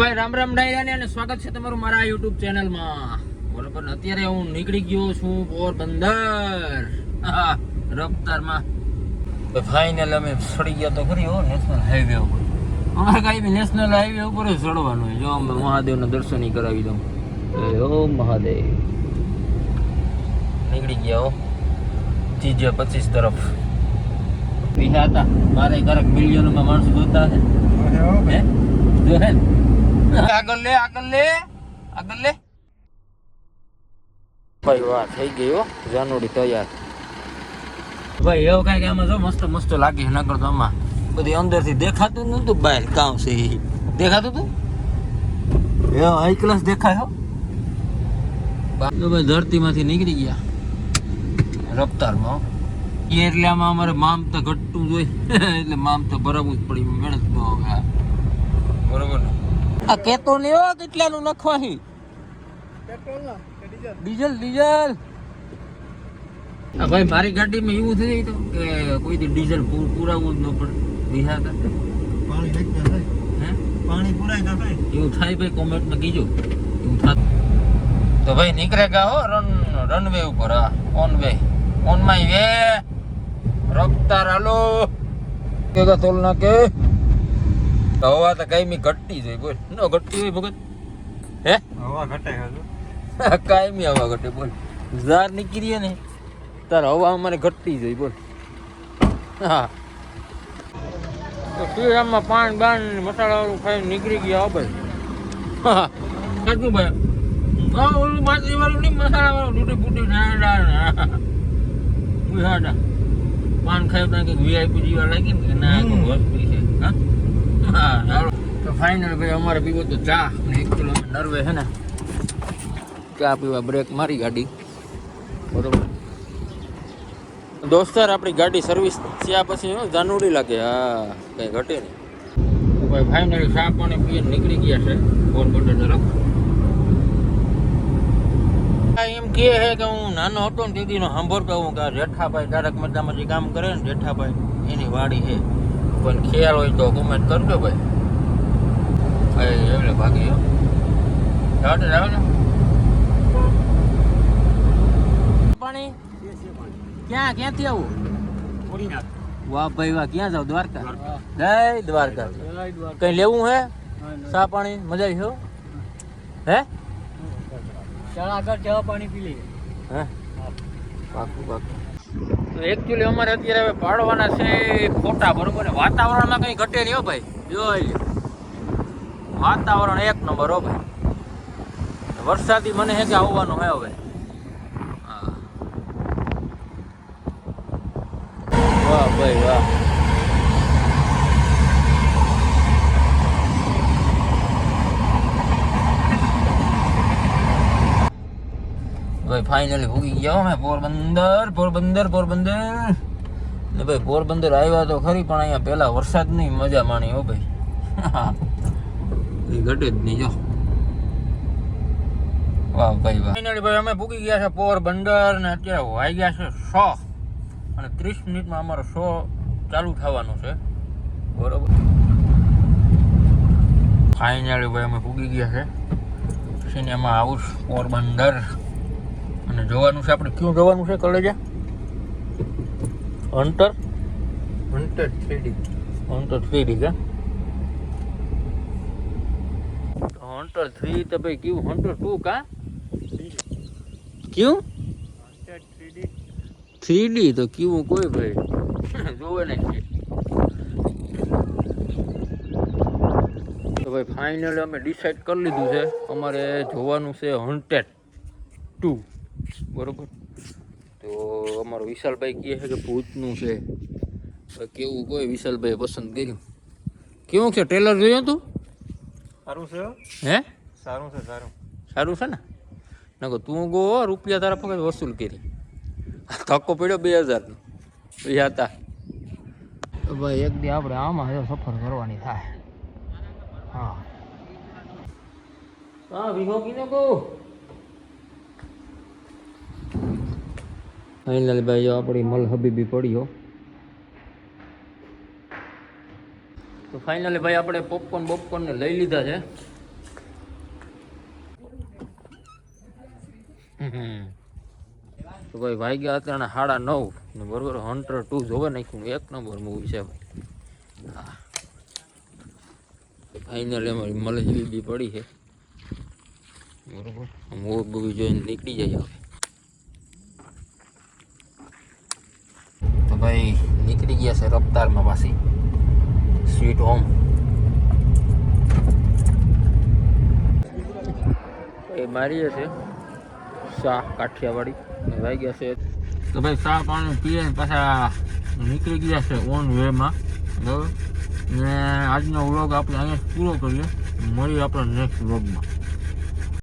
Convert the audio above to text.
ભાઈ રામ રામ ડાયરાને અને સ્વાગત છે તમારું મારા YouTube ચેનલમાં. બરોબર, અત્યારે હું નીકળી ગયો છું પોરબંદર રફતારમાં. ફાઇનલ અમે ચડી ગયા તો ખરી હો નેશનલ હાઈવે ઉપર. અમારે કાંઈ નેશનલ હાઈવે ઉપર જ ચડવાનું હોય. જો અમે મહાદેવના દર્શન કરાવી દઉં. ઓ મહાદેવ નીકળી ગયા હો TJ 25 તરફ. બીજા હતા મારે ક્યારેક મિલિયનોમાં માણસો જોતા હે જો હે આગળ લે ભાઈ. વાહ થઈ ગઈ હો જાનુડી તૈયાર ભાઈ. એવું કઈ આમાં જો મસ્ત મસ્ત લાગે નગર તો આમાં બધી અંદર થી દેખાતું નતું. બહાર કામ છે દેખાતું તું હાઈ ક્લાસ દેખાય હો. ભાઈ ધરતી માંથી નીકળી ગયા રફતારમાં. એટલે આમાં અમારે મામ તો ઘટતું જોઈએ એટલે મામ તો બરાબર જ પડી મહેનત બહુ હવે. બરોબર ને આ કેતો ને કેટલાનું નખવાહી ડીઝલ. ભાઈ મારી ગાડીમાં એવું થઈ તો કે કોઈ દી ડીઝલ પુરાવવું જ ન પડે. બિહાર પાણી પુરાય તો એવું થાય ભાઈ કોમેન્ટમાં કીજો એવું થાય તો ભાઈ નીકળે ગયા હો રનવે ઉપર. હા ઓન માય વે રફતાર હાલો કે તોલ ના કે હવા તો કાયમી ઘટતી જ હોય. બોલ ન ઘટતી હોય ભગત હે હવા ઘટે કાયમી હવા ઘટે. બોલ ઝાર નીકળીએ ને તાર હવા અમારે ઘટતી જ હોય. બોલ હા તો શ્રીરામમાં પાન બાન મસાલા વાળું ખાઈને નીકળી ગયા ભાઈ. હા સાચું ભાઈ. ઓલું બાજરી વાળું નહીં મસાલા વાળું તૂટી ફૂટી ના પાન ખાઈ તો કંઈક VIP જેવા લાગી ને ના વસ્તુ છે. હા તો ફાઇનલ ભાઈ અમારે પીવો તો ચા અને 1 કિલો નરવે છે ને ચા પીવા બ્રેક મારી ગાડી. બરોબર દોસ્તાર આપણી ગાડી સર્વિસ થયા પછી જાનુડી લાગે. હા કઈ ઘટે નહીં. તો ભાઈ ફાઇનલી ચા પાણી પીને નીકળી ગયા છે પોરબંદર તરફ. એમ કહે છે કે હું નાનો હતો ને દીદીનો સાંભળતો હું કે જેઠાભાઈ તારક મહેતામાં જે કામ કરે ને જેઠાભાઈ એની વાડી છે. પણ ખ્યાલ હોય તો કોમેન્ટ કરજો ભાઈ. એટલે ભાગી પાણી ક્યાંથી આવું? વાહ ભાઈ વાહ. ક્યાં જાવ? દ્વારકા. જય દ્વારકા. કઈ લેવું હે ચા પાણી? મજા આવી હે આગળ ચા પાણી પી લઈએ. હે પાકું. તો એકચ્યુઅલી અમારે અત્યારે હવે પાડવાના છે ફોટા. બરોબર ને વાતાવરણમાં કઈ ઘટે નહીં હો ભાઈ. જોઈ લો વાતાવરણ એક નંબર હો ભાઈ. વરસાદી મને હે કે આવવાનું હે હવે. હા વાહ ભાઈ વાહ. ભાઈ ફાઇનલી ભૂગી ગયા અમે પોરબંદર ને ભાઈ. પોરબંદર આવ્યા તો ખરી પણ અહીંયા પેલા વરસાદ ની મજા માણી હો ભાઈ. એ ઘટે જ નહીં જો. વાહ ભાઈ વાહ. ફાઇનલી ભાઈ અમે ભૂગી ગયા છે પોરબંદર ને અત્યારે વાગ્યા છે 6 અને 30 મિનિટમાં અમારો શો ચાલુ થવાનો છે. બરોબર ફાઇનલી ભાઈ અમે ભૂગી ગયા છે સિનેમા હાઉસ પોરબંદર. અને જોવાનું છે આપણે ક્યું જોવાનું છે કલેજા? હન્ટર 3D કા હન્ટર 3 તો ભાઈ ક્યું હન્ટર 2 કા ક્યું 3D તો ક્યું કોઈ ભાઈ જોવે ને. તો ભાઈ ફાઇનલી અમે ડિસાઈડ કરી લીધું છે અમારે જોવાનું છે હન્ટેડ 2. બરોબર તો અમારો વિશાલભાઈ કહે છે કે ભૂતનું છે. કેવું કોઈ વિશાલભાઈ પસંદ કર્યું. કેવું છે ટ્રેલર જોયું તું? સારું છે હે? સારું છે ને નકો તું ગો રૂપિયા તારા પકડ વસૂલ કરી. ધક્કો પડ્યો 2000 નો હતા. તો ભાઈ એક દી આપણે આમાં સફર કરવાની થાય. હા વિહો કીને કહો. ફાઇનલ ભાઈ આપણી મલ હબીબી પડી હો. તો ફાઇનલી ભાઈ આપણે પોપકોર્ન ને લઈ લીધા છે તો ભાઈ વાગ્યા અત્યારે 9:30 ને બરોબર હન્ટર 2 જોવા નાખ્યું એક નંબર મૂવી છે ભાઈ. હા ફાઇનલ અમારી મલેશી બી પડી છે બરોબર. મૂવી જોઈને નીકળી જાય હવે. તો ભાઈ નીકળી ગયા છે રફતારમાં પાછી સ્વીટ હોમ. એ મારીએ છે શાહ કાઠિયાવાડી વાગ્યા છે. તો ભાઈ ચા પાણી પીએ પાછા નીકળી ગયા છે ઓન વેમાં બરાબર. ને આજનો વ્લોગ આપણે અહીંયા પૂરો કરીએ. મળીએ આપણે નેક્સ્ટ વ્લોગમાં.